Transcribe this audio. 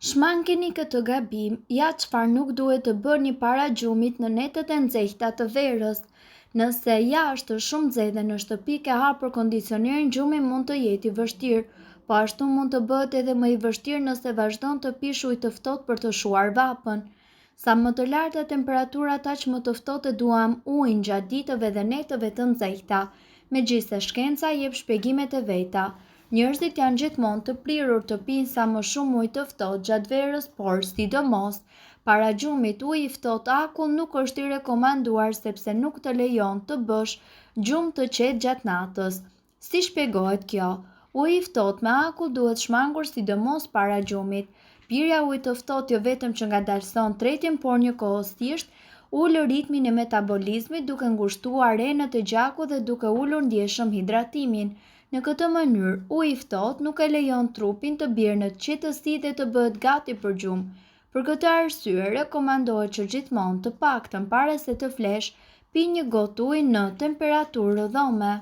Shmangeni këtë gabim, ja çfarë nuk duhet të bëni para gjumit në netët e nxehta të verës. Nëse jashtë është shumë nxehtë dhe në shtëpi ke hapur kondicionerin, gjumi mund të jetë i vështirë, po ashtu mund të bëhet edhe më i vështirë nëse vazhdon të pish ujë të ftohtë për të shuar vapën. Sa më të larta temperaturat, aq më të ftohtë e duam ujin gjatë ditëve dhe netëve të nxehta, megjithse shkenca jep shpjegimet e veta. Njerëzit janë gjithmonë të prirur të pinë sa më shumë ujë të ftohtë gjatë verës, por sidomos para gjumit uji i ftohtë akull nuk është i rekomanduar sepse nuk të lejon të bësh gjumë të qetë gjatë natës. Si shpjegohet kjo? Uji i ftohtë me akull duhet shmangur sidomos para gjumit. Pirja e ujit të ftohtë jo vetëm që ngadalëson tretjen, por njëkohësisht ulë ritmin e metabolizmit duke ngushtuar renët e gjakut dhe duke ulur ndjeshëm hidratimin. Në këtë mënyrë, uji i ftohtë nuk e lejon trupin të bjerë në qetësi dhe të bëhet gati për gjumë. Për këtë arsye, rekomandohet që gjithmonë të paktën para se të flesh, pi një gotë ujë në temperaturë rrëdhome.